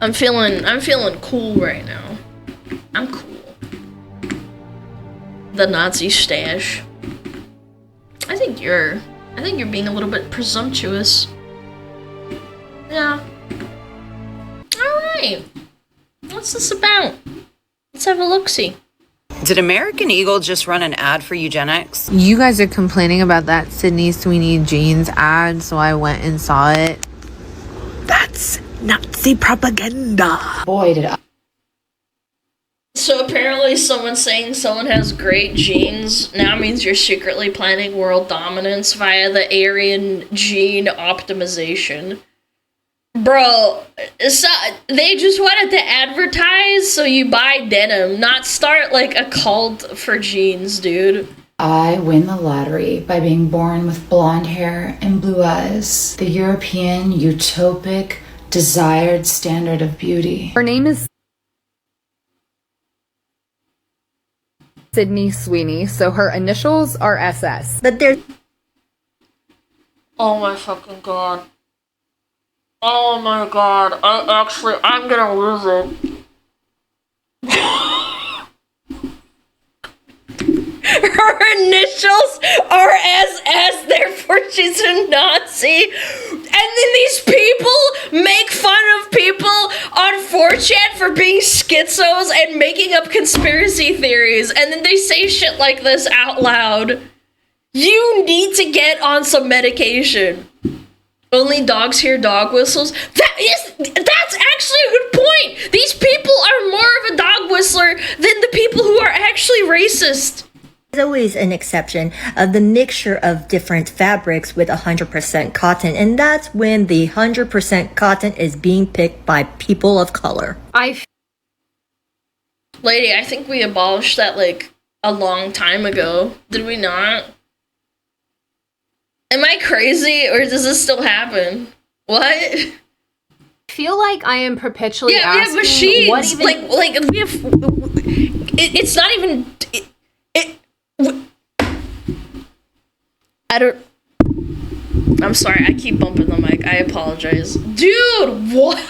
I'm feeling cool right now. I'm cool. The Nazi stash. I think you're being a little bit presumptuous. Yeah. Alright. What's this about? Let's have a look-see. Did American Eagle just run an ad for eugenics? You guys are complaining about that Sydney Sweeney jeans ad, so I went and saw it. That's Nazi propaganda. Boy, did I. So apparently someone saying someone has great genes now means you're secretly planning world dominance via the Aryan gene optimization. Bro, so they just wanted to advertise so you buy denim, not start like a cult for jeans, dude. I win the lottery by being born with blonde hair and blue eyes. The European utopic desired standard of beauty. Her name is Sydney Sweeney, so her initials are SS. But they're... Oh my fucking god. Oh my god. I'm gonna lose it. Her initials are SS, therefore she's a Nazi. And then these people make fun of people on 4chan for being schizos and making up conspiracy theories. And then they say shit like this out loud. You need to get on some medication. Only dogs hear dog whistles. That's actually a good point. These people are more of a dog whistler than the people who are actually racist. There's always an exception of the mixture of different fabrics with 100% cotton, and that's when the 100% cotton is being picked by people of color. Lady, I think we abolished that like a long time ago. Did we not? Am I crazy, or does this still happen? What? I feel like I am perpetually asking we have machines. what even... like we have. It's not even. I don't. I'm sorry. I keep bumping the mic. I apologize, dude. What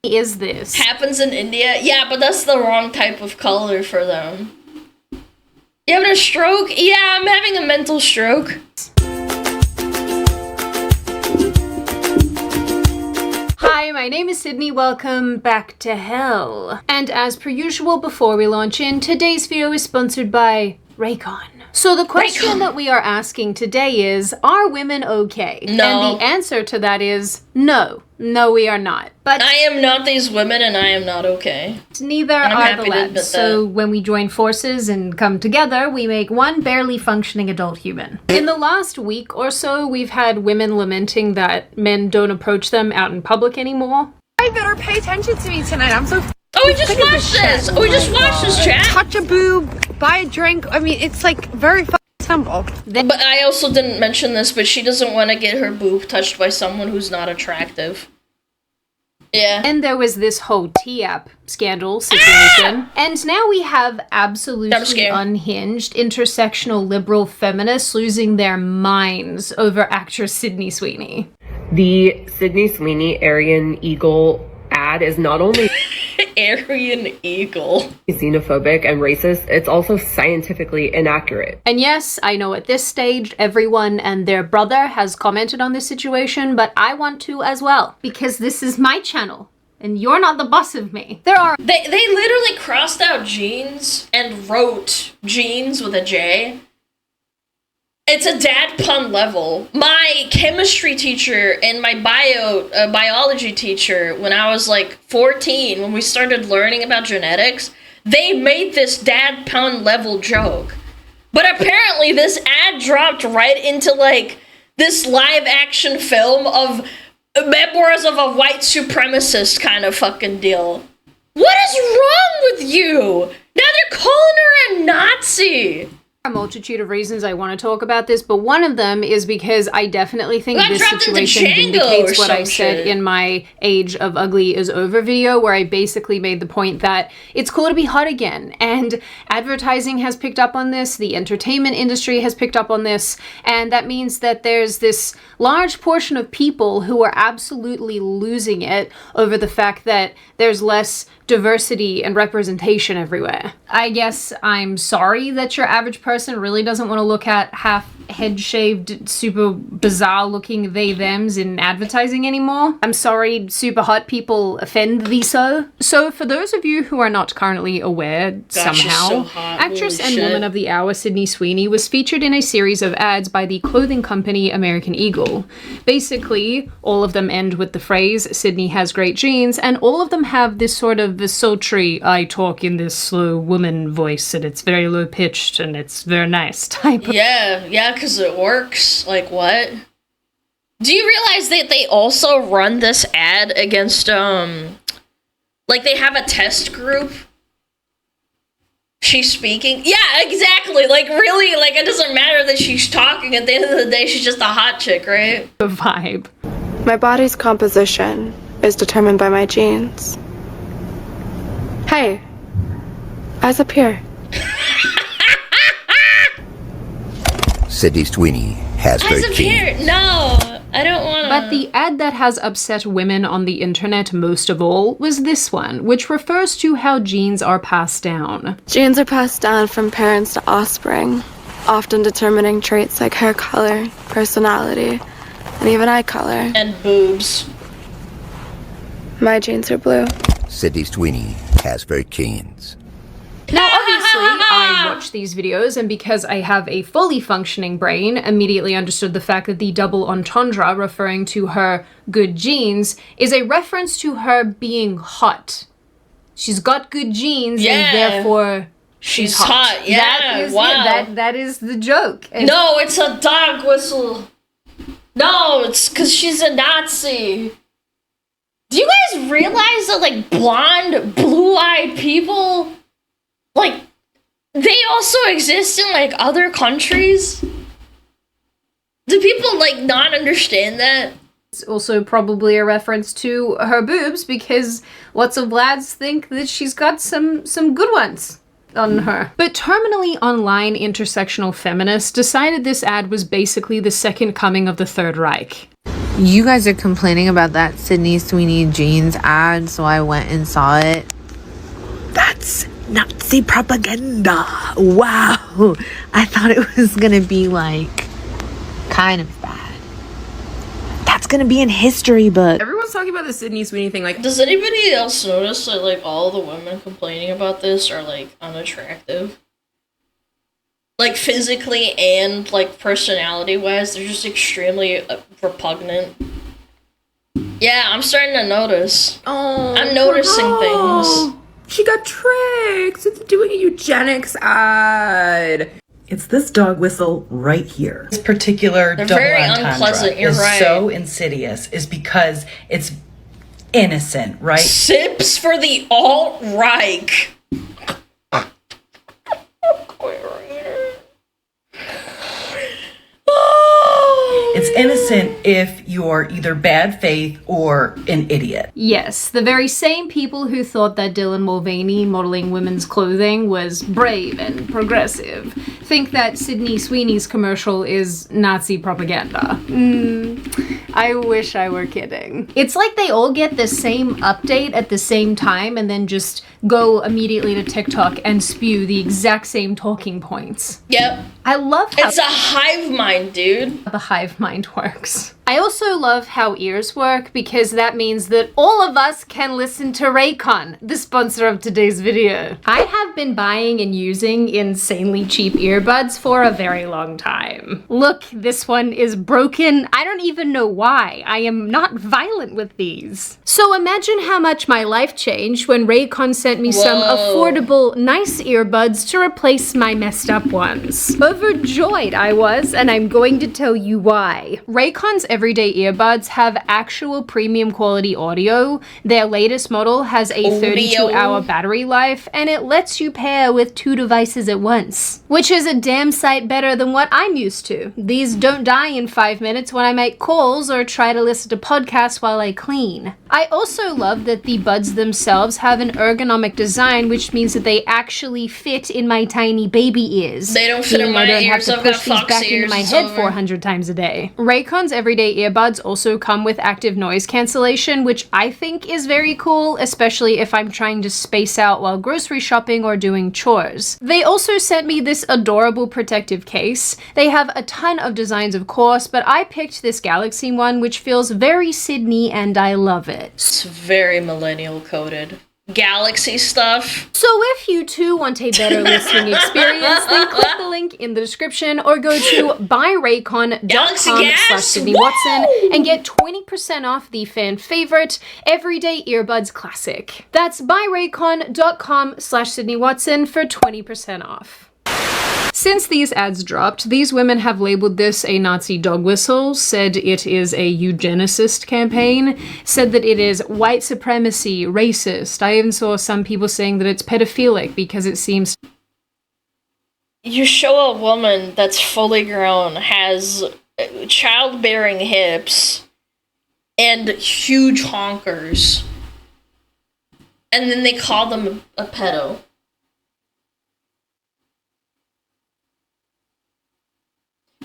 is this? Happens in India? Yeah, but that's the wrong type of color for them. You having a stroke? Yeah, I'm having a mental stroke. Hi, my name is Sydney. Welcome back to hell. And as per usual, before we launch in, today's video is sponsored by Raycon. So the question that we are asking today is, are women okay? No. And the answer to that is no. No, we are not. But I am not these women, and I am not okay. Neither are the lads. So when we join forces and come together, we make one barely functioning adult human. In the last week or so, we've had women lamenting that men don't approach them out in public anymore. I better pay attention to me tonight. I'm so... Oh, we just watched this! Oh, we just watched this, chat! Touch a boob, buy a drink. I mean, it's like very simple. But I also didn't mention this, but she doesn't want to get her boob touched by someone who's not attractive. Yeah. And there was this whole T-app scandal situation. And now we have absolutely unhinged intersectional liberal feminists losing their minds over actress Sydney Sweeney. The Sydney Sweeney Aryan Eagle ad is not only Aryan Eagle xenophobic and racist, it's also scientifically inaccurate. And yes, I know at this stage everyone and their brother has commented on this situation, but I want to as well, because this is my channel and you're not the boss of me. They literally crossed out jeans and wrote jeans with a J. It's a dad pun level. My chemistry teacher and my biology teacher, when I was like 14, when we started learning about genetics, they made this dad pun level joke. But apparently this ad dropped right into like this live action film of memoirs of a white supremacist kind of fucking deal. What is wrong with you? Now they're calling her a Nazi. A multitude of reasons I want to talk about this, but one of them is because I definitely think this situation vindicates what I said in my Age of Ugly is Over video, where I basically made the point that it's cool to be hot again, and advertising has picked up on this, the entertainment industry has picked up on this, and that means that there's this large portion of people who are absolutely losing it over the fact that there's less diversity and representation everywhere. I guess I'm sorry that your average person really doesn't want to look at half head-shaved, super bizarre-looking they-thems in advertising anymore. I'm sorry super hot people offend thee so. So for those of you who are not currently aware, somehow, actress and woman of the hour Sydney Sweeney was featured in a series of ads by the clothing company American Eagle. Basically, all of them end with the phrase, Sydney has great genes, and all of them have this sort of sultry, I talk in this slow woman voice, and it's very low-pitched, and it's very nice type of... Yeah, because it works. Like, what? Do you realize that they also run this ad against, like, they have a test group? She's speaking? Yeah, exactly. Like, really, like, it doesn't matter that she's talking. At the end of the day, she's just a hot chick, right? The vibe. My body's composition is determined by my genes. Hey, eyes up here. Sydney Sweeney has Eyes up here. No, I don't want to. But the ad that has upset women on the internet most of all was this one, which refers to how genes are passed down. Genes are passed down from parents to offspring, often determining traits like hair color, personality, and even eye color. And boobs. My genes are blue. Sydney Sweeney has very genes. Now, obviously, I watch these videos, and because I have a fully functioning brain, immediately understood the fact that the double entendre referring to her good genes is a reference to her being hot. She's got good genes, and therefore she's hot. Yeah, that is wow. That is the joke. And no, it's a dog whistle. No, it's because she's a Nazi. Do you guys realize that, like, blonde, blue-eyed people, like, they also exist in, like, other countries? Do people, like, not understand that? It's also probably a reference to her boobs, because lots of lads think that she's got some good ones on her. But terminally online intersectional feminists decided this ad was basically the second coming of the Third Reich. You guys are complaining about that Sydney Sweeney jeans ad, so I went and saw it. That's Nazi propaganda. Wow. I thought it was gonna be, like, kind of bad. That's gonna be in history book. Everyone's talking about the Sydney Sweeney thing. Like, does anybody else notice that, like, all the women complaining about this are, like, unattractive? Like, physically and, like, personality-wise, they're just extremely repugnant. Yeah, I'm starting to notice. oh, I'm noticing things. She got tricked into doing a eugenics ad. It's this dog whistle right here. This particular They're double very entendre unpleasant, you're is right. so insidious is because it's innocent, right? Sips for the alt-Reich. It's innocent if you're either bad faith or an idiot. Yes, the very same people who thought that Dylan Mulvaney modeling women's clothing was brave and progressive think that Sydney Sweeney's commercial is Nazi propaganda. I wish I were kidding. It's like they all get the same update at the same time and then just go immediately to TikTok and spew the exact same talking points. Yep. I love how It's a hive mind, dude. the hive mind works. I also love how ears work because that means that all of us can listen to Raycon, the sponsor of today's video. I have been buying and using insanely cheap earbuds for a very long time. Look, this one is broken. I don't even know why. I am not violent with these. So imagine how much my life changed when Raycon sent me some affordable, nice earbuds to replace my messed up ones. Overjoyed I was, and I'm going to tell you why. Raycon's everyday earbuds have actual premium quality audio. Their latest model has a 32-hour battery life, and it lets you pair with 2 devices at once, which is a damn sight better than what I'm used to. These don't die in 5 minutes when I make calls or try to listen to podcasts while I clean. I also love that the buds themselves have an ergonomic design, which means that they actually fit in my tiny baby ears. They don't fit in my ears. I've got push these back into my head 400 times a day. Raycon's everyday earbuds also come with active noise cancellation, which I think is very cool, especially if I'm trying to space out while grocery shopping or doing chores. They also sent me this adorable protective case. They have a ton of designs, of course, but I picked this Galaxy one, which feels very Sydney, and I love it. It's very millennial coded. Galaxy stuff. So if you too want a better listening experience, then click the link in the description or go to buyraycon.com/SydneyWatson and get 20% off the fan favorite Everyday Earbuds Classic. That's buyraycon.com/SydneyWatson for 20% off. Since these ads dropped, these women have labeled this a Nazi dog whistle, said it is a eugenicist campaign, said that it is white supremacy, racist. I even saw some people saying that it's pedophilic because it seems... You show a woman that's fully grown, has childbearing hips, and huge honkers, and then they call them a pedo.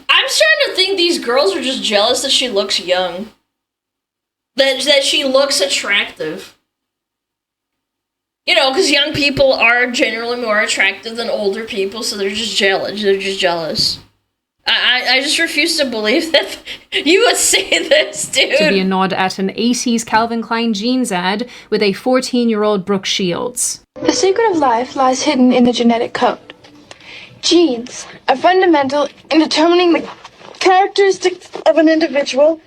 I'm starting to think these girls are just jealous that she looks young. That she looks attractive. You know, because young people are generally more attractive than older people, so they're just jealous. They're just jealous. I just refuse to believe that you would say this, dude. To be a nod at an 80s Calvin Klein jeans ad with a 14-year-old Brooke Shields. The secret of life lies hidden in the genetic code. Genes are fundamental in determining the characteristics of an individual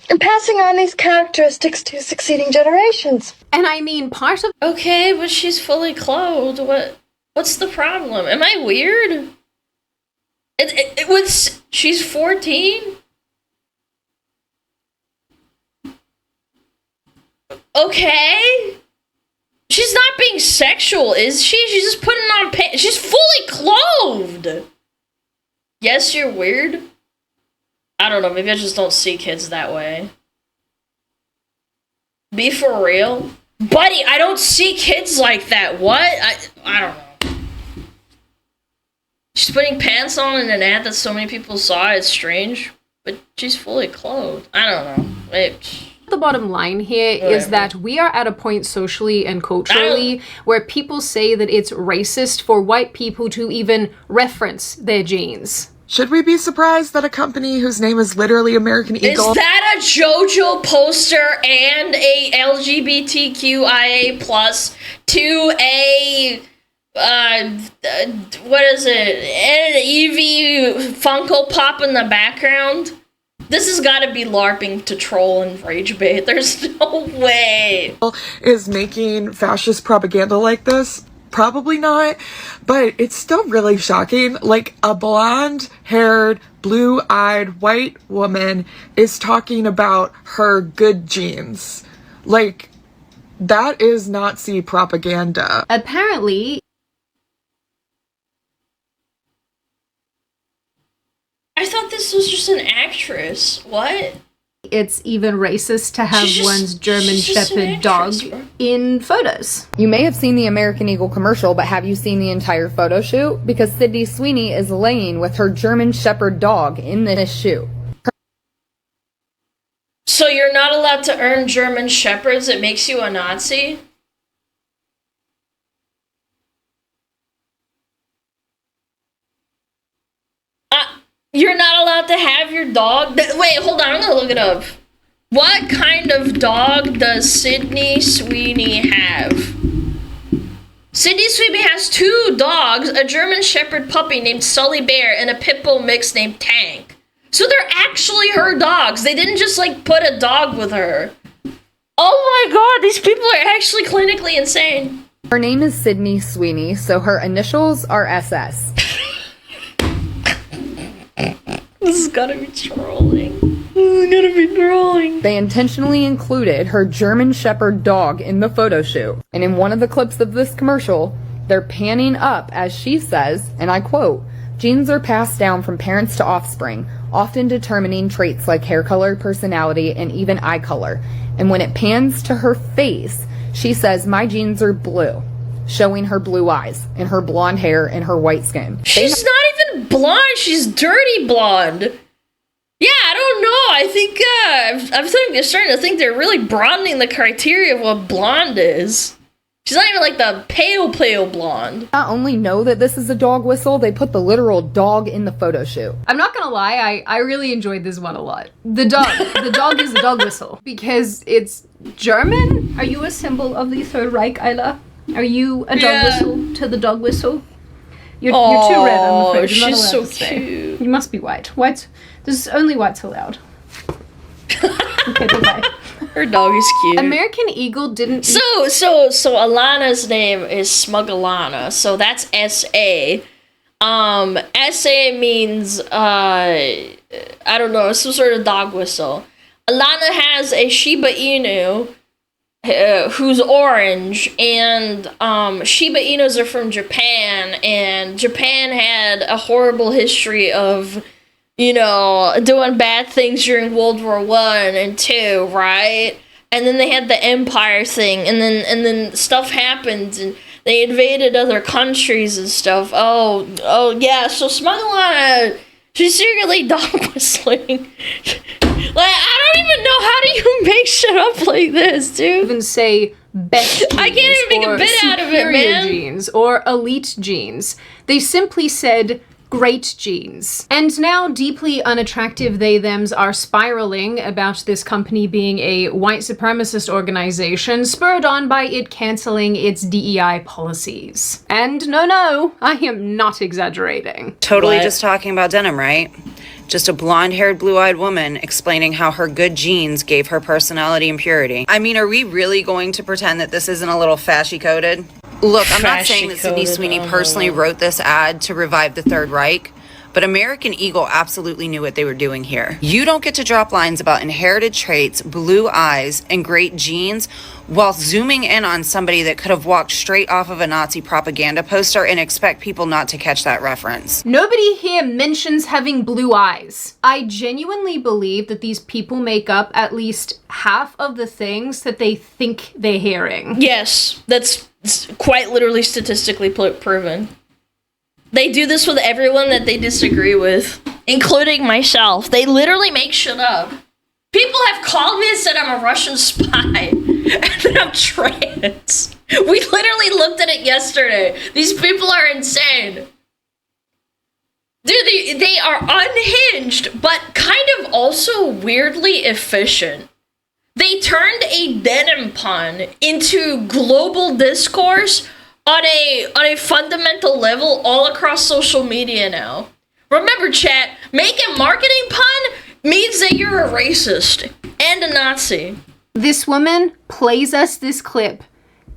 and passing on these characteristics to succeeding generations. And I mean, part of... Okay, but she's fully clothed. What's the problem? Am I weird? She's 14? Okay. She's not being sexual, is she? She's just putting on pants. She's fully clothed. Yes, you're weird. I don't know. Maybe I just don't see kids that way. Be for real. Buddy, I don't see kids like that. What? I don't know. She's putting pants on in an ad that so many people saw. It's strange. But she's fully clothed. I don't know. The bottom line here is that we are at a point socially and culturally where people say that it's racist for white people to even reference their genes. Should we be surprised that a company whose name is literally American Eagle... Is that a JoJo poster and a LGBTQIA plus to a... what is it? An Eevee Funko Pop in the background? This has got to be LARPing to troll and rage bait. There's no way. Is making fascist propaganda like this? Probably not, but it's still really shocking. Like, a blonde-haired, blue-eyed white woman is talking about her good genes. Like, that is Nazi propaganda. Apparently... I thought this was just an actress. What? It's even racist to have one's German Shepherd dog in photos. You may have seen the American Eagle commercial, but have you seen the entire photo shoot? Because Sydney Sweeney is laying with her German Shepherd dog in this shoot. So you're not allowed to earn German Shepherds? It makes you a Nazi? You're not allowed to have your dog? Wait, hold on, I'm gonna look it up. What kind of dog does Sydney Sweeney have? Sydney Sweeney has 2 dogs, a German Shepherd puppy named Sully Bear, and a pit bull mix named Tank. So they're actually her dogs. They didn't just, like, put a dog with her. Oh my god, these people are actually clinically insane. Her name is Sydney Sweeney, so her initials are SS. This is gotta be trolling. I'm gonna be drawing. They intentionally included her German Shepherd dog in the photo shoot. And in one of the clips of this commercial, they're panning up as she says, and I quote, "Genes are passed down from parents to offspring, often determining traits like hair color, personality, and even eye color. And when it pans to her face, she says, 'My genes are blue,' showing her blue eyes and her blonde hair and her white skin." She's not even blonde. She's dirty blonde. Yeah, I don't know. I think I'm starting to think they're really broadening the criteria of what blonde is. She's not even like the pale blonde. Not only know that this is a dog whistle, they put the literal dog in the photo shoot. I'm not gonna lie, I really enjoyed this one a lot. The dog is a dog whistle because it's German. Are you a symbol of the Third Reich, Isla? Are you a dog whistle to the dog whistle? You're too red, I'm afraid. You're not she's allowed so to stay. cute. You must be white. White. There's only whites allowed. Okay, bye-bye. Her dog is cute. American Eagle didn't. So Alana's name is SmugAlana. So that's S-A. S-A means I don't know, some sort of dog whistle. Alana has a Shiba Inu who's orange, and Shiba Inus are from Japan, and Japan had a horrible history of, you know, doing bad things during World War I and II, right? And then they had the Empire thing, and then stuff happened, and they invaded other countries and stuff. Oh yeah, so SmugAlana, she's secretly dog whistling. Like, I don't even know, how do you make shit up like this, dude? Even say best genes, I can't even make a bit out of it, superior man. genes or elite genes. They simply said great genes. And now deeply unattractive they-thems are spiraling about this company being a white supremacist organization, spurred on by it canceling its DEI policies. And no, I am not exaggerating. Totally What? just talking about denim, right? Just a blonde-haired, blue-eyed woman explaining how her good genes gave her personality and purity. I mean, are we really going to pretend that this isn't a little fashy-coded? Look, I'm not saying that Sydney Sweeney personally wrote this ad to revive the Third Reich, but American Eagle absolutely knew what they were doing here. You don't get to drop lines about inherited traits, blue eyes, and great genes while zooming in on somebody that could have walked straight off of a Nazi propaganda poster and expect people not to catch that reference. Nobody here mentions having blue eyes. I genuinely believe that these people make up at least half of the things that they think they're hearing. Yes, that's quite literally statistically proven. They do this with everyone that they disagree with, including myself. They literally make shit up. People have called me and said I'm a Russian spy, and that I'm trans. We literally looked at it yesterday. These people are insane. Dude, they are unhinged, but kind of also weirdly efficient. They turned a denim pun into global discourse on a fundamental level all across social media now. Remember, chat, make a marketing pun means that you're a racist and a Nazi. This woman plays us this clip,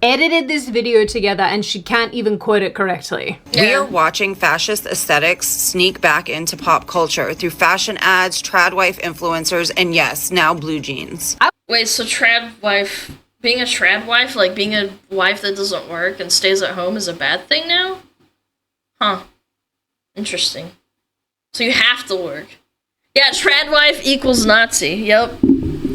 edited this video together, and she can't even quote it correctly. We are watching fascist aesthetics sneak back into pop culture through fashion ads, trad wife influencers, and yes, now blue jeans. Wait, so trad wife, being a trad wife, like being a wife that doesn't work and stays at home is a bad thing now? Huh. Interesting. So you have to work. Yeah, trad wife equals Nazi. Yep.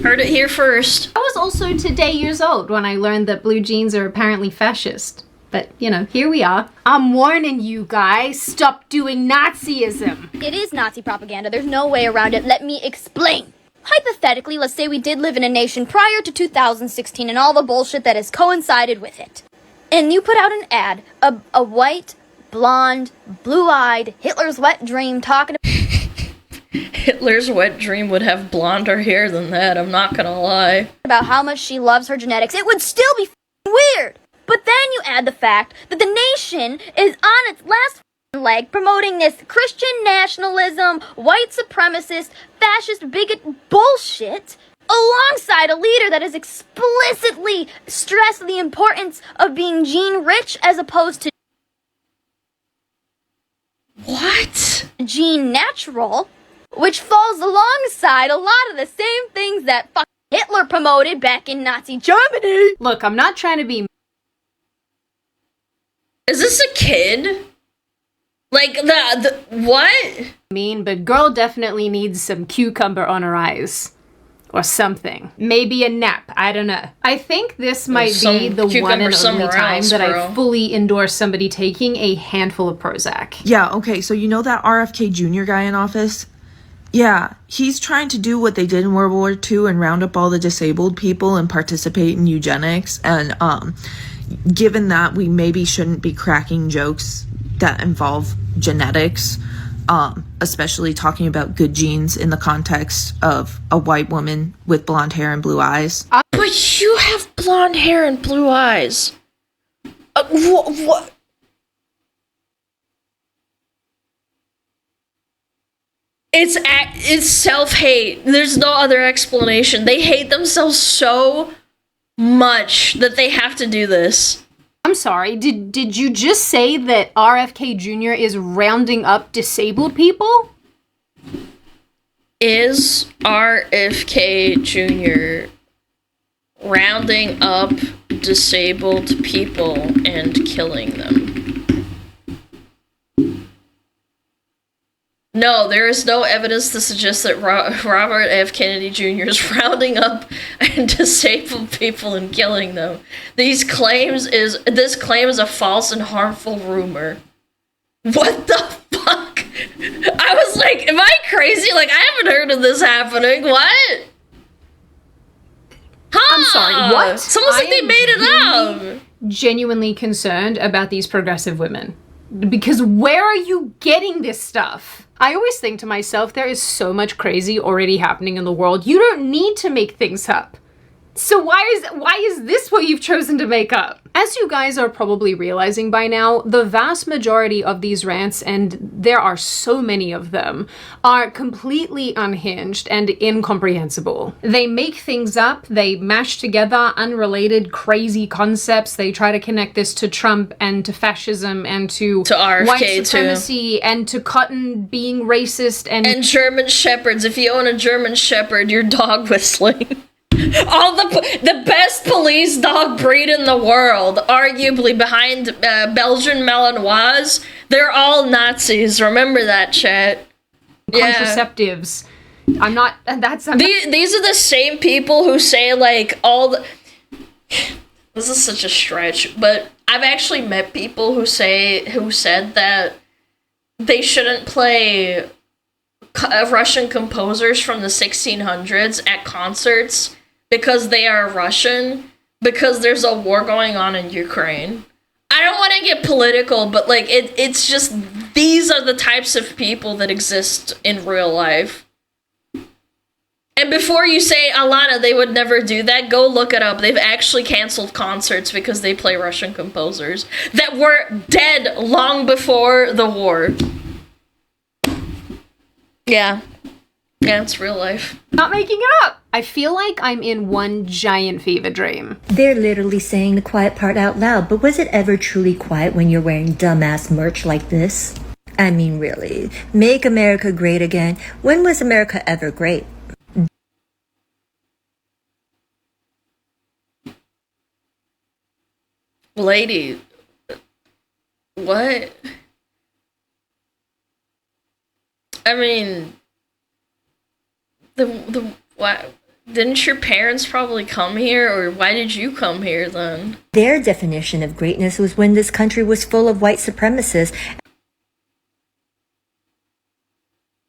Heard it here first. I was also today years old when I learned that blue jeans are apparently fascist. But, you know, here we are. I'm warning you guys, stop doing Nazism. It is Nazi propaganda. There's no way around it. Let me explain. Hypothetically, let's say we did live in a nation prior to 2016 and all the bullshit that has coincided with it. And you put out an ad, a white, blonde, blue-eyed, Hitler's wet dream talking Hitler's wet dream would have blonder hair than that, I'm not gonna lie. about how much she loves her genetics. It would still be weird. But then you add the fact that the nation is on its last leg promoting this Christian nationalism, white supremacist, fascist bigot bullshit alongside a leader that has explicitly stressed the importance of being gene rich as opposed to what? Gene natural. which falls alongside a lot of the same things that fucking Hitler promoted back in Nazi Germany. Look, I'm not trying to be... Is this a kid? Like, the what? mean, but girl definitely needs some cucumber on her eyes. Or something. Maybe a nap. I don't know. I think this might be the one and only time that I fully endorse somebody taking a handful of Prozac. Yeah, okay, so you know that RFK Jr. guy in office? Yeah, he's trying to do what they did in World War II and round up all the disabled people and participate in eugenics. And given that we maybe shouldn't be cracking jokes that involve genetics, especially talking about good genes in the context of a white woman with blonde hair and blue eyes. But you have blonde hair and blue eyes. What? It's self-hate. There's no other explanation. They hate themselves so much that they have to do this. I'm sorry, did you just say that RFK Jr. is rounding up disabled people? Is RFK Jr. rounding up disabled people and killing them? No, there is no evidence to suggest that Robert F. Kennedy Jr. is rounding up and disabled people and killing them. This claim is a false and harmful rumor. What the fuck? I was like, am I crazy? Like, I haven't heard of this happening. What? Huh? I'm sorry, what? Someone said they made it up. Genuinely concerned about these progressive women. Because where are you getting this stuff? I always think to myself, there is so much crazy already happening in the world. You don't need to make things up. So why is this what you've chosen to make up? As you guys are probably realizing by now, the vast majority of these rants, and there are so many of them, are completely unhinged and incomprehensible. They make things up, they mash together unrelated crazy concepts, they try to connect this to Trump and to fascism and to RFK white supremacy and to Cotton being racist and German Shepherds. If you own a German Shepherd, you're dog whistling. All the best police dog breed in the world, arguably behind Belgian Malinois, they're all Nazis. Remember that, chat. contraceptives. These are the same people who say, like, all the... This is such a stretch, but I've actually met people who said that they shouldn't play Russian composers from the 1600s at concerts because they are Russian, because there's a war going on in Ukraine. I don't want to get political, but like it's just, these are the types of people that exist in real life. And before you say, Alana, they would never do that, go look it up. They've actually canceled concerts because they play Russian composers that were dead long before the war. Yeah. Yeah, it's real life. Not making it up. I feel like I'm in one giant fever dream. They're literally saying the quiet part out loud, but was it ever truly quiet when you're wearing dumbass merch like this? I mean, really. Make America great again. When was America ever great? Lady, what? I mean, why didn't your parents probably come here, or why did you come here then? Their definition of greatness was when this country was full of white supremacists.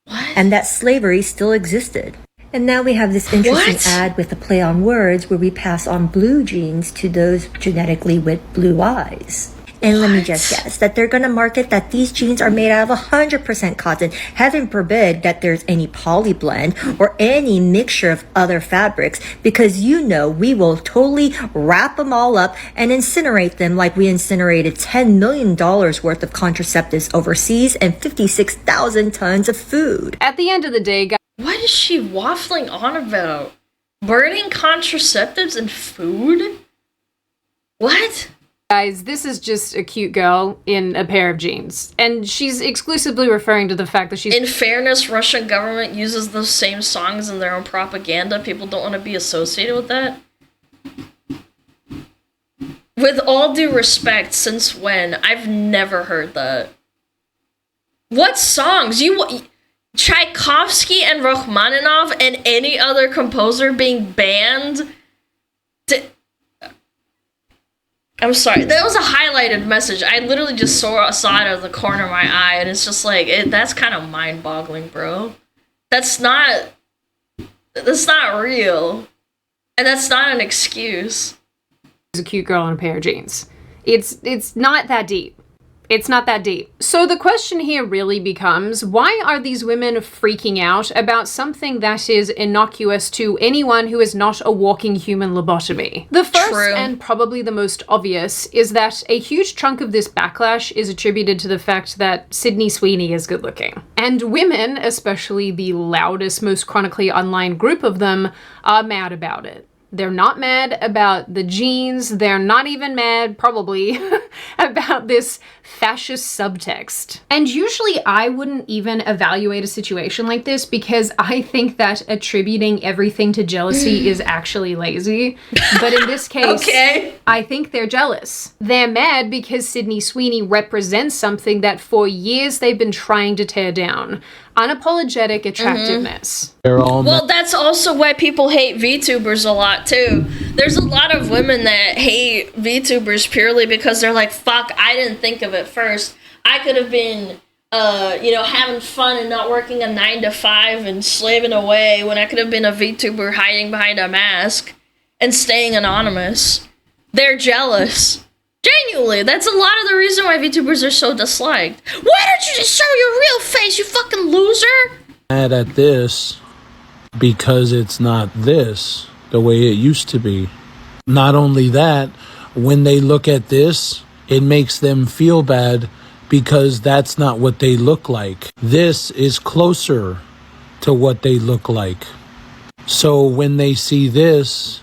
What? And that slavery still existed. And now we have this interesting ad with a play on words where we pass on blue genes to those genetically with blue eyes. And let me just guess that they're going to market that these genes are made out of 100% cotton. Heaven forbid that there's any poly blend or any mixture of other fabrics, because you know we will totally wrap them all up and incinerate them like we incinerated $10 million worth of contraceptives overseas and 56,000 tons of food. At the end of the day, guys, what is she waffling on about? Burning contraceptives and food? What? Guys, this is just a cute girl in a pair of jeans. And she's exclusively referring to the fact that she's... In fairness, Russian government uses those same songs in their own propaganda. People don't want to be associated with that. With all due respect, since when? I've never heard that. What songs? Tchaikovsky and Rachmaninoff and any other composer being banned? I'm sorry, that was a highlighted message. I literally just saw it out of the corner of my eye, and it's just like, that's kind of mind-boggling, bro. That's not real. And that's not an excuse. A cute girl in a pair of jeans. It's not that deep. It's not that deep. So the question here really becomes, why are these women freaking out about something that is innocuous to anyone who is not a walking human lobotomy? The first and probably the most obvious is that a huge chunk of this backlash is attributed to the fact that Sydney Sweeney is good looking. And women, especially the loudest, most chronically online group of them, are mad about it. They're not mad about the jeans. They're not even mad, probably, about this fascist subtext. And usually I wouldn't even evaluate a situation like this because I think that attributing everything to jealousy is actually lazy. But in this case, I think they're jealous. They're mad because Sydney Sweeney represents something that for years they've been trying to tear down. Unapologetic attractiveness. Well, that's also why people hate VTubers a lot, too. There's a lot of women that hate VTubers purely because they're like, fuck, I didn't think of it first. I could have been, having fun and not working a 9-to-5 and slaving away when I could have been a VTuber hiding behind a mask and staying anonymous. They're jealous. Genuinely, that's a lot of the reason why VTubers are so disliked. Why don't you just show your real face, you fucking loser? Mad at this because it's not this the way it used to be. Not only that, when they look at this, it makes them feel bad because that's not what they look like. This is closer to what they look like. So when they see this,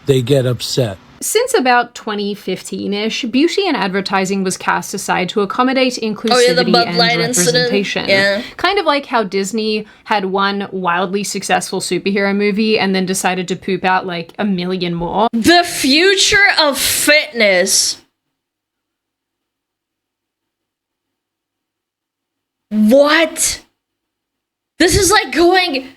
they get upset. Since about 2015-ish, beauty and advertising was cast aside to accommodate inclusivity and representation. Yeah. Kind of like how Disney had one wildly successful superhero movie and then decided to poop out like a million more. The future of fitness. What? This is like going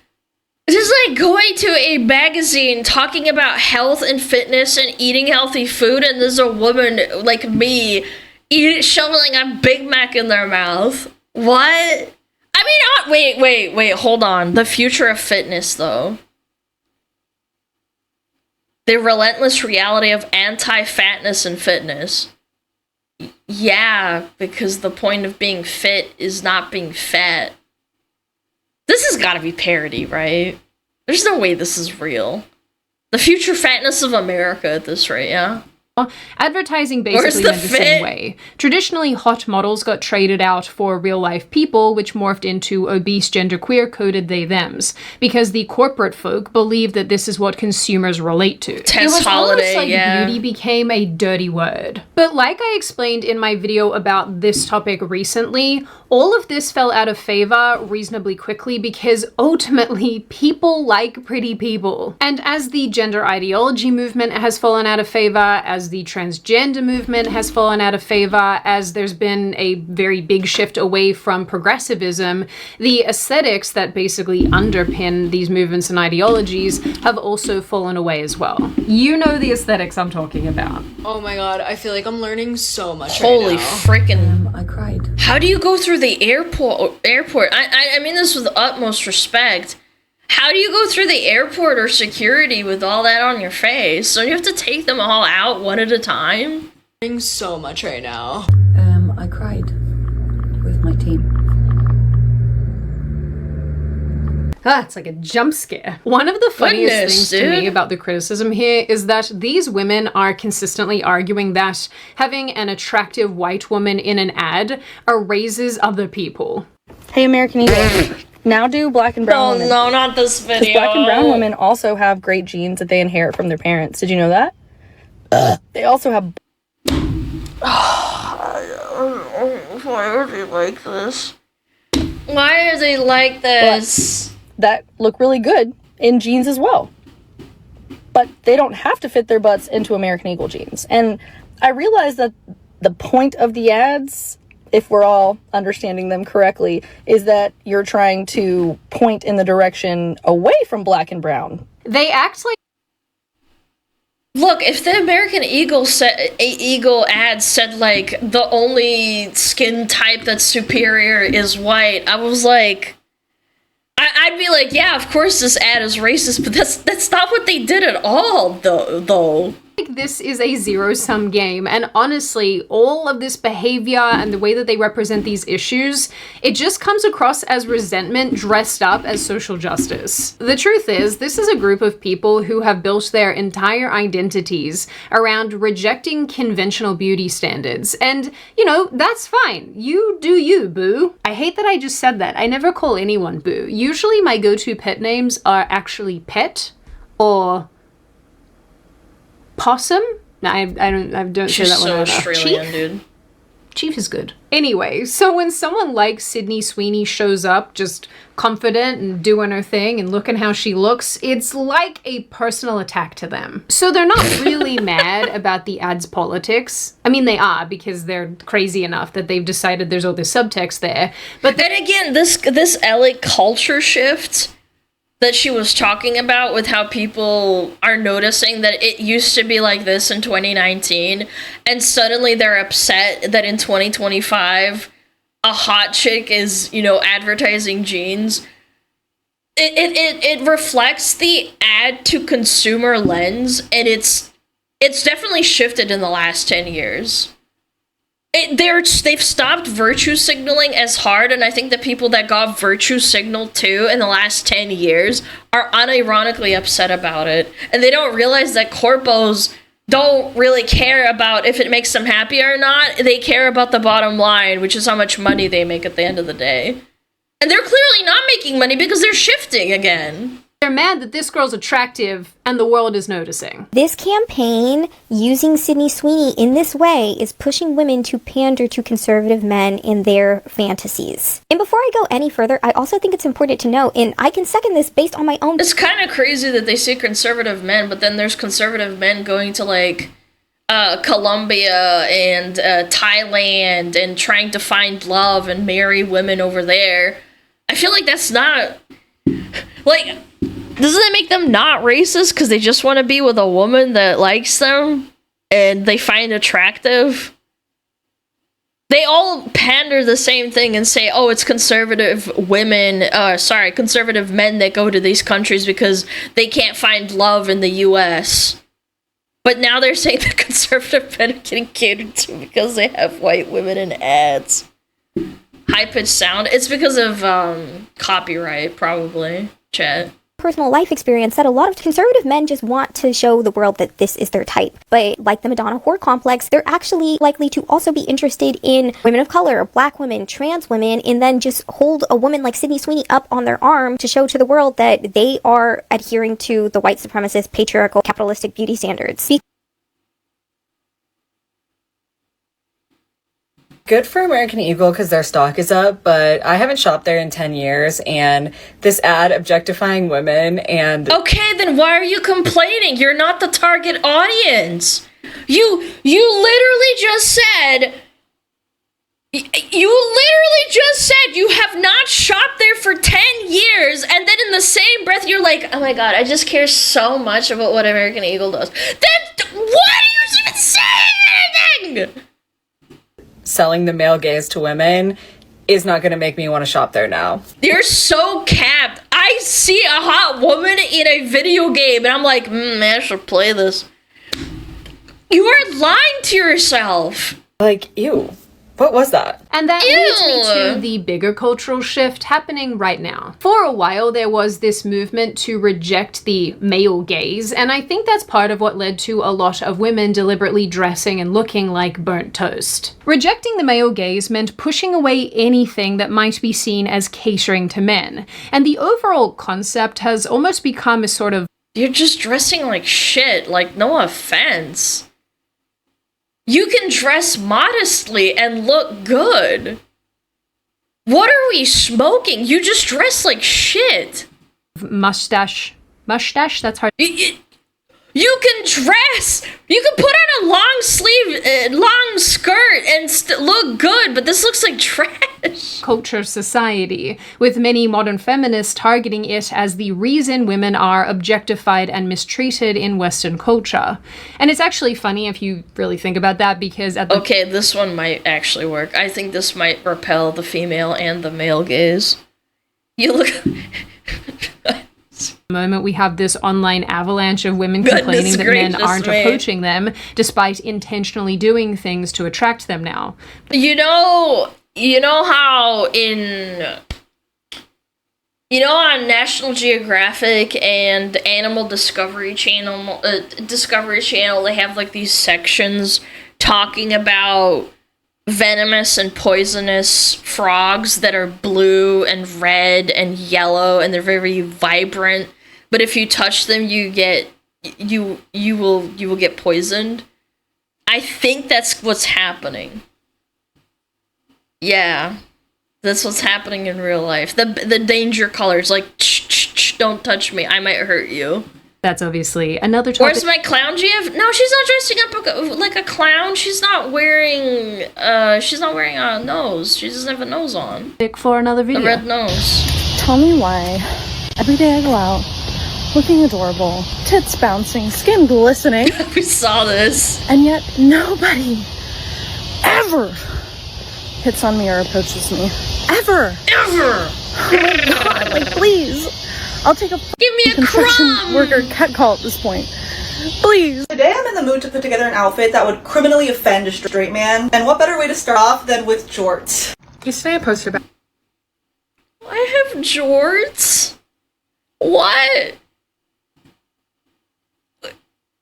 to a magazine talking about health and fitness and eating healthy food, and there's a woman like me shoveling a Big Mac in their mouth. What? I mean, wait, hold on. The future of fitness, though. The relentless reality of anti-fatness and fitness. Yeah, because the point of being fit is not being fat. This has got to be parody, right? There's no way this is real. The future fatness of America at this rate, yeah? Advertising basically went the same way. Traditionally, hot models got traded out for real-life people, which morphed into obese genderqueer coded they-thems, because the corporate folk believed that this is what consumers relate to. It was almost like beauty became a dirty word. But like I explained in my video about this topic recently, all of this fell out of favor reasonably quickly because ultimately people like pretty people. And as the gender ideology movement has fallen out of favor, as the transgender movement has fallen out of favor, as there's been a very big shift away from progressivism, the aesthetics that basically underpin these movements and ideologies have also fallen away as well. You know the aesthetics I'm talking about. Oh my god, I feel like I'm learning so much Holy right now. freaking... I cried. How do you go through the airport? I mean this with the utmost respect. How do you go through the airport or security with all that on your face? Don't you have to take them all out one at a time? I'm learning so much right now. I cried with my team. It's like a jump scare. One of the funniest things to me about the criticism here is that these women are consistently arguing that having an attractive white woman in an ad erases other people. Hey, American Eagle. Now do black and brown women. No, not this video. Because black and brown women also have great genes that they inherit from their parents. Did you know that? They also have... Why are they like this? Why are they like this? But that look really good in jeans as well. But they don't have to fit their butts into American Eagle jeans. And I realize that the point of the ads, if we're all understanding them correctly, is that you're trying to point in the direction away from black and brown. They act like... Look, if the American Eagle Eagle ad said, like, the only skin type that's superior is white, I was like... I'd be like, yeah, of course this ad is racist, but that's not what they did at all, though. This is a zero-sum game, and honestly, all of this behavior and the way that they represent these issues, it just comes across as resentment dressed up as social justice. The truth is, this is a group of people who have built their entire identities around rejecting conventional beauty standards, and, you know, that's fine. You do you, boo. I hate that I just said that. I never call anyone boo. Usually my go-to pet names are actually Pet or Possum? No, I don't say that one. So Australian, Chief? dude. Chief is good. Anyway, so when someone like Sydney Sweeney shows up, just confident and doing her thing and looking how she looks, it's like a personal attack to them. So they're not really mad about the ad's politics. I mean, they are, because they're crazy enough that they've decided there's all this subtext there. But then again, this LA culture shift that she was talking about with how people are noticing that it used to be like this in 2019, and suddenly they're upset that in 2025 a hot chick is, you know, advertising jeans. It reflects the ad to consumer lens, and it's definitely shifted in the last 10 years. They've stopped virtue signaling as hard, and I think the people that got virtue signaled to in the last 10 years are unironically upset about it. And they don't realize that corpos don't really care about if it makes them happy or not. They care about the bottom line, which is how much money they make at the end of the day. And they're clearly not making money because they're shifting again. They're mad that this girl's attractive and the world is noticing. This campaign, using Sydney Sweeney in this way, is pushing women to pander to conservative men in their fantasies. And before I go any further, I also think it's important to note, and I can second this based on my own... It's kind of crazy that they say conservative men, but then there's conservative men going to, like, Colombia and Thailand and trying to find love and marry women over there. I feel like that's not... Like... Doesn't that make them not racist because they just want to be with a woman that likes them and they find attractive? They all pander the same thing and say, oh, it's conservative conservative men that go to these countries because they can't find love in the US. But now they're saying that conservative men are getting catered to because they have white women in ads. High-pitched sound. It's because of copyright, probably, chat. Personal life experience that a lot of conservative men just want to show the world that this is their type. But like the Madonna whore complex, they're actually likely to also be interested in women of color, black women, trans women, and then just hold a woman like Sydney Sweeney up on their arm to show to the world that they are adhering to the white supremacist, patriarchal, capitalistic beauty standards. Good for American Eagle because their stock is up, but I haven't shopped there in 10 years, and this ad objectifying women and... Okay, then why are you complaining? You're not the target audience. You literally just said... You have not shopped there for 10 years, and then in the same breath you're like, oh my god, I just care so much about what American Eagle does. Why do you even say anything? Selling the male gaze to women is not going to make me want to shop there now. You're so capped. I see a hot woman in a video game and I'm like, man, I should play this. You are lying to yourself. Like, ew. What was that? And that leads me to the bigger cultural shift happening right now. For a while, there was this movement to reject the male gaze, and I think that's part of what led to a lot of women deliberately dressing and looking like burnt toast. Rejecting the male gaze meant pushing away anything that might be seen as catering to men, and the overall concept has almost become a sort of... You're just dressing like shit, like, no offense. You can dress modestly and look good. What are we smoking? You just dress like shit. Mustache, that's hard. You can dress. You can put on a long sleeve, long skirt and look good, but this looks like trash. Culture society, with many modern feminists targeting it as the reason women are objectified and mistreated in Western culture. And it's actually funny if you really think about that, because at the Okay, this one might actually work. I think this might repel the female and the male gaze. You look... moment, we have this online avalanche of women complaining that men aren't approaching them, despite intentionally doing things to attract them now. You know how on National Geographic and Animal Discovery Channel, they have like these sections talking about venomous and poisonous frogs that are blue and red and yellow, and they're very vibrant. But if you touch them, you will get poisoned. I think that's what's happening. Yeah, that's what's happening in real life. The danger colors, like, don't touch me, I might hurt you. That's obviously another topic. Where's my clown GF? No, she's not dressing up like a clown. She's not wearing a nose. She doesn't have a nose on. For another video. A red nose. Tell me why every day I go out looking adorable, tits bouncing, skin glistening. We saw this. And yet nobody ever hits on me or approaches me. Ever. Oh my god, like, please. I'll take a give me a construction crumb worker cat call at this point. Please. Today I'm in the mood to put together an outfit that would criminally offend a straight man. And what better way to start off than with jorts? Yesterday I posted about... I have jorts? What?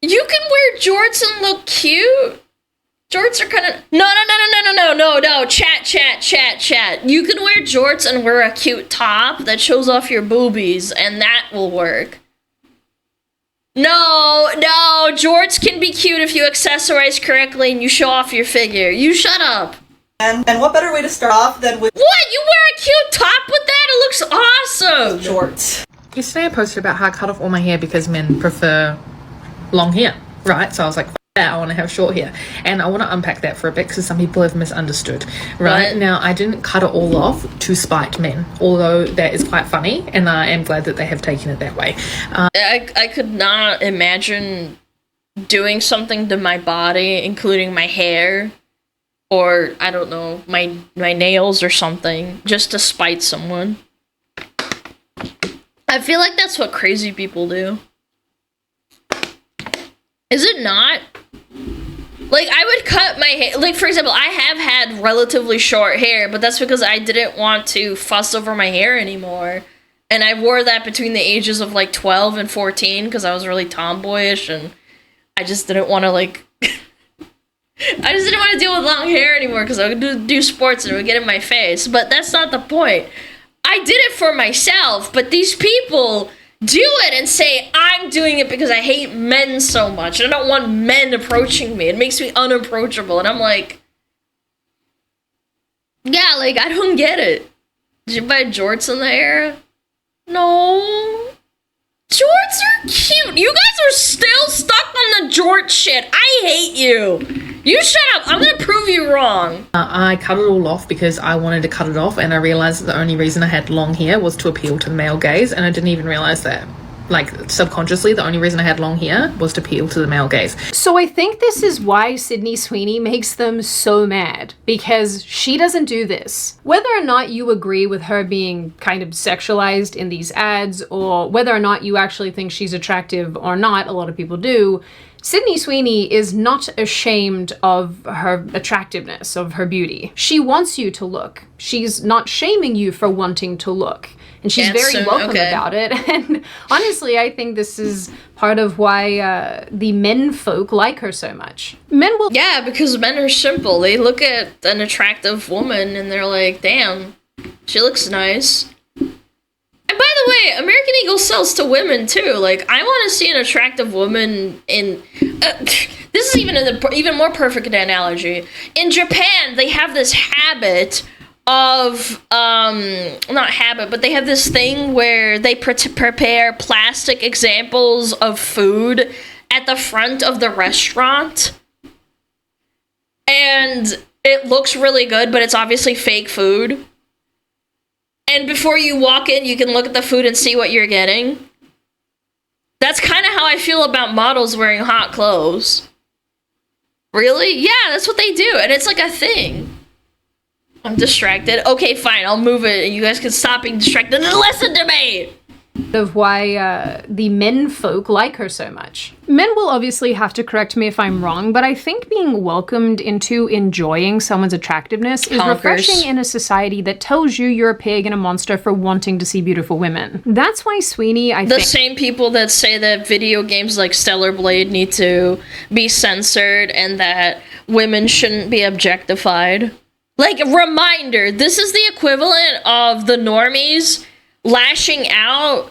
You can wear jorts and look cute? Jorts are kind of... No, chat. You can wear jorts and wear a cute top that shows off your boobies, and that will work. No, jorts can be cute if you accessorize correctly and you show off your figure. You shut up. And what better way to start off than with... What? You wear a cute top with that? It looks awesome! Jorts. Yesterday I posted about how I cut off all my hair because men prefer long hair, right? So I was like, I want to have short hair, and I want to unpack that for a bit because some people have misunderstood. Right now, I didn't cut it all off to spite men, although that is quite funny, and I am glad that they have taken it that way. I could not imagine doing something to my body, including my hair, or I don't know, my nails or something, just to spite someone. I feel like that's what crazy people do. Is it not? Like, I would cut my hair. Like, for example, I have had relatively short hair, but that's because I didn't want to fuss over my hair anymore. And I wore that between the ages of, like, 12 and 14 because I was really tomboyish, and I just didn't want to, like... I just didn't want to deal with long hair anymore because I would do sports and it would get in my face. But that's not the point. I did it for myself, but these people... do it and say, I'm doing it because I hate men so much. And I don't want men approaching me. It makes me unapproachable. And I'm like, yeah, like, I don't get it. Did you buy jorts in the era? No. Jorts are cute. You guys are still stuck on the jort shit. I hate you. You shut up. I'm going to prove you wrong. I cut it all off because I wanted to cut it off, and I realized that the only reason I had long hair was to appeal to the male gaze, and I didn't even realize that. Like, subconsciously, the only reason I had long hair was to appeal to the male gaze. So I think this is why Sydney Sweeney makes them so mad, because she doesn't do this. Whether or not you agree with her being kind of sexualized in these ads, or whether or not you actually think she's attractive or not, a lot of people do, Sydney Sweeney is not ashamed of her attractiveness, of her beauty. She wants you to look. She's not shaming you for wanting to look. And she's very welcome about it. And honestly, I think this is part of why the men folk like her so much. Men will... Yeah, because men are simple. They look at an attractive woman and they're like, damn, she looks nice. And by the way, American Eagle sells to women too. Like, I want to see an attractive woman in... this is even more perfect analogy. In Japan, they have this habit of not habit, but they have this thing where they prepare plastic examples of food at the front of the restaurant, and it looks really good, but it's obviously fake food. And before you walk in, you can look at the food and see what you're getting. That's kind of how I feel about models wearing hot clothes. Really? Yeah, that's what they do, and it's like a thing. I'm distracted. Okay, fine, I'll move it, and you guys can stop being distracted and listen to me! Of why the men folk like her so much. Men will obviously have to correct me if I'm wrong, but I think being welcomed into enjoying someone's attractiveness is refreshing in a society that tells you you're a pig and a monster for wanting to see beautiful women. That's why Sweeney, I think... The same people that say that video games like Stellar Blade need to be censored and that women shouldn't be objectified. Like, reminder, this is the equivalent of the normies lashing out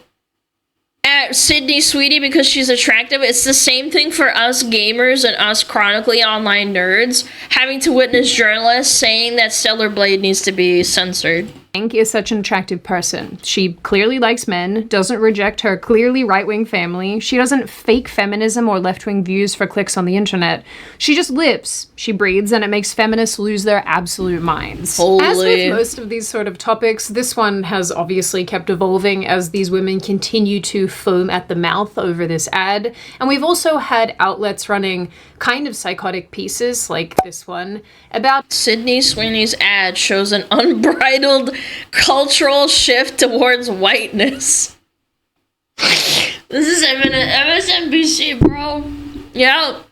at Sydney Sweeney because she's attractive. It's the same thing for us gamers and us chronically online nerds having to witness journalists saying that Stellar Blade needs to be censored. Hank is such an attractive person. She clearly likes men, doesn't reject her clearly right-wing family, she doesn't fake feminism or left-wing views for clicks on the internet. She just lives, she breathes, and it makes feminists lose their absolute minds. Holy. As with most of these sort of topics, this one has obviously kept evolving as these women continue to foam at the mouth over this ad, and we've also had outlets running kind of psychotic pieces like this one about Sydney Sweeney's ad shows an unbridled cultural shift towards whiteness. This is MSNBC, bro. Yeah.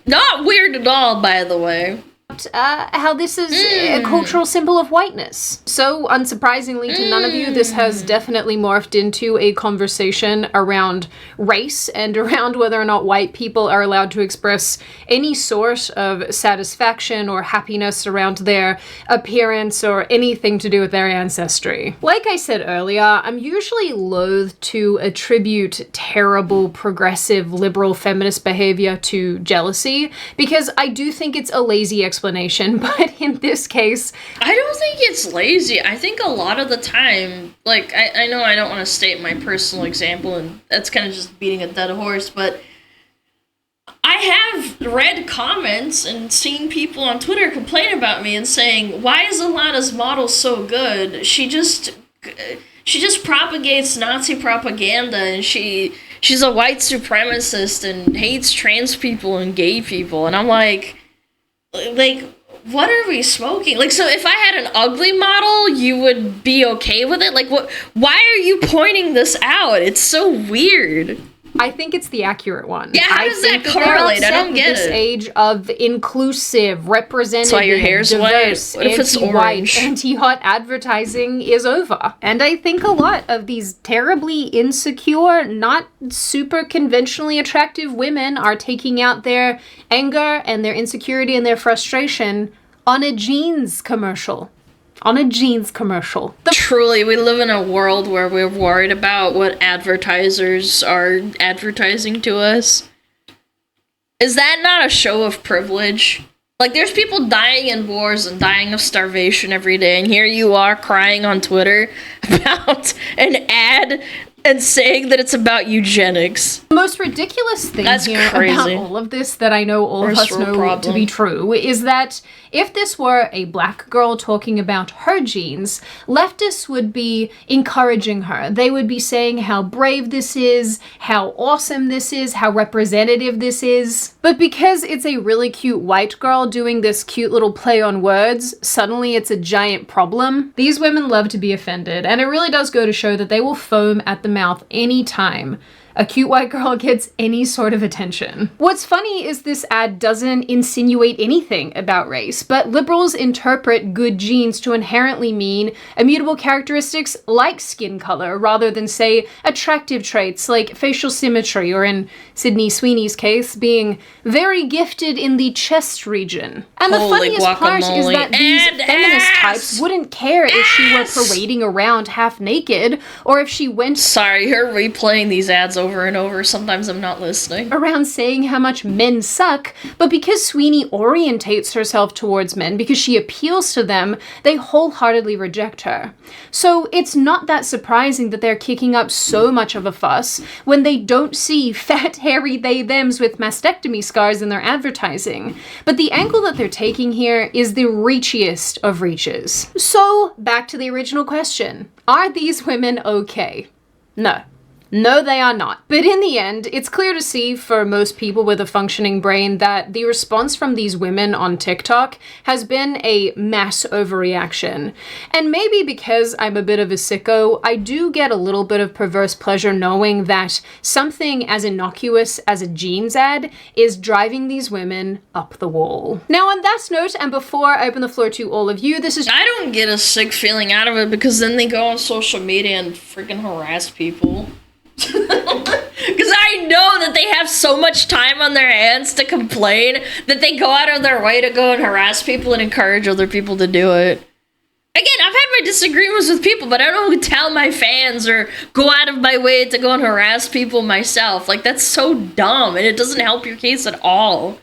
Not weird at all, by the way. How this is a cultural symbol of whiteness. So, unsurprisingly to none of you, this has definitely morphed into a conversation around race and around whether or not white people are allowed to express any sort of satisfaction or happiness around their appearance or anything to do with their ancestry. Like I said earlier, I'm usually loath to attribute terrible, progressive, liberal feminist behavior to jealousy, because I do think it's a lazy explanation, but in this case... I don't think it's lazy. I think a lot of the time, like, I know I don't want to state my personal example, and that's kind of just beating a dead horse, but I have read comments and seen people on Twitter complain about me and saying, why is Alana's model so good? She just propagates Nazi propaganda, and she's a white supremacist and hates trans people and gay people, and I'm like, what are we smoking? Like, so if I had an ugly model, you would be okay with it? Like, what? Why are you pointing this out? It's so weird. I think it's the accurate one. Yeah, how does that correlate? I don't get it. This age of inclusive, representative, that's why your hair's diverse, white. What if it's orange? Anti-hot advertising is over. And I think a lot of these terribly insecure, not super conventionally attractive women are taking out their anger and their insecurity and their frustration on a jeans commercial. Truly, we live in a world where we're worried about what advertisers are advertising to us. Is that not a show of privilege? Like, there's people dying in wars and dying of starvation every day, and here you are crying on Twitter about an ad and saying that it's about eugenics. The most ridiculous thing about all of this that I know all of us know to be true is that if this were a black girl talking about her genes, leftists would be encouraging her. They would be saying how brave this is, how awesome this is, how representative this is. But because it's a really cute white girl doing this cute little play on words, suddenly it's a giant problem. These women love to be offended, and it really does go to show that they will foam at the mouth anytime a cute white girl gets any sort of attention. What's funny is this ad doesn't insinuate anything about race, but liberals interpret good genes to inherently mean immutable characteristics like skin color, rather than, say, attractive traits like facial symmetry, or in Sydney Sweeney's case, being very gifted in the chest region. And the funniest part is that these feminist types wouldn't care if she were parading around half naked, or if she went— Sorry, you're replaying these ads over over and over. Sometimes I'm not listening. Around saying how much men suck, but because Sweeney orientates herself towards men, because she appeals to them, they wholeheartedly reject her. So it's not that surprising that they're kicking up so much of a fuss when they don't see fat, hairy they-thems with mastectomy scars in their advertising. But the angle that they're taking here is the reachiest of reaches. So, back to the original question. Are these women okay? No. No, they are not. But in the end, it's clear to see for most people with a functioning brain that the response from these women on TikTok has been a mass overreaction. And maybe because I'm a bit of a sicko, I do get a little bit of perverse pleasure knowing that something as innocuous as a jeans ad is driving these women up the wall. Now, on that note, and before I open the floor to all of you, this is... I don't get a sick feeling out of it because then they go on social media and freaking harass people. Because I know that they have so much time on their hands to complain that they go out of their way to go and harass people and encourage other people to do it. Again, I've had my disagreements with people, but I don't tell my fans or go out of my way to go and harass people myself. Like, that's so dumb, and it doesn't help your case at all.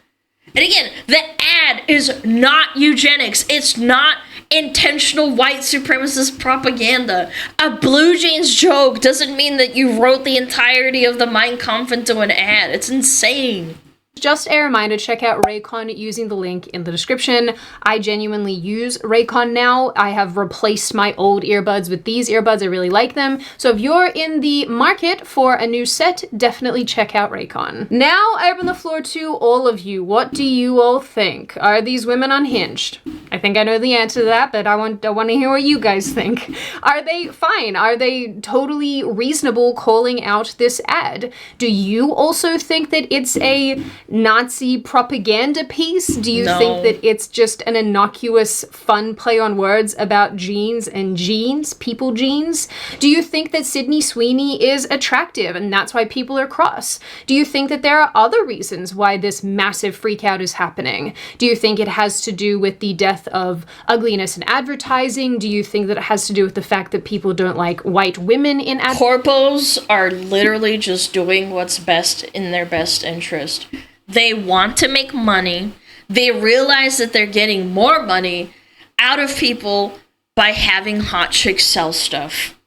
And again, the ad is not eugenics. It's not intentional white supremacist propaganda. A blue jeans joke doesn't mean that you wrote the entirety of the Mein Kampf into an ad. It's insane. Just a reminder, check out Raycon using the link in the description. I genuinely use Raycon now. I have replaced my old earbuds with these earbuds. I really like them. So if you're in the market for a new set, definitely check out Raycon. Now I open the floor to all of you. What do you all think? Are these women unhinged? I think I know the answer to that, but I want to hear what you guys think. Are they fine? Are they totally reasonable calling out this ad? Do you also think that it's a Nazi propaganda piece? Do you think that it's just an innocuous, fun play on words about jeans and jeans, people jeans? Do you think that Sydney Sweeney is attractive and that's why people are cross? Do you think that there are other reasons why this massive freakout is happening? Do you think it has to do with the death of ugliness in advertising? Do you think that it has to do with the fact that people don't like white women in Corpos are literally just doing what's best in their best interest. They want to make money. They realize that they're getting more money out of people by having hot chicks sell stuff.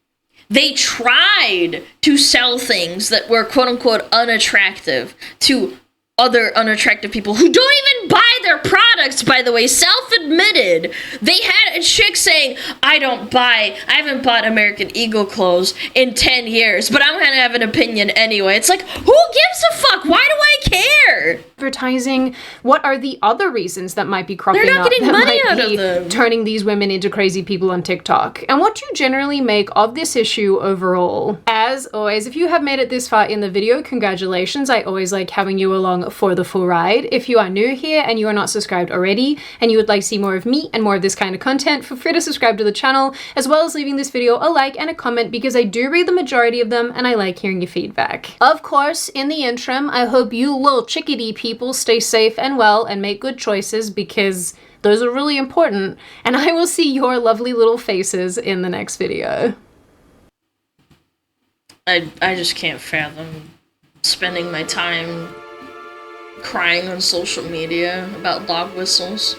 They tried to sell things that were quote-unquote unattractive to other unattractive people who don't even buy their products, by the way, self-admitted. They had a chick saying, I haven't bought American Eagle clothes in 10 years, but I'm gonna have an opinion anyway. It's like, who gives a fuck? Why do I care? Advertising, what are the other reasons that might be cropping up? They're not getting money out be of them. Turning these women into crazy people on TikTok. And what do you generally make of this issue overall? As always, if you have made it this far in the video, congratulations. I always like having you along for the full ride. If you are new here and you are not subscribed already and you would like to see more of me and more of this kind of content, feel free to subscribe to the channel, as well as leaving this video a like and a comment, because I do read the majority of them and I like hearing your feedback. Of course, in the interim, I hope you little chickadee people stay safe and well and make good choices, because those are really important, and I will see your lovely little faces in the next video. I just can't fathom spending my time crying on social media about dog whistles.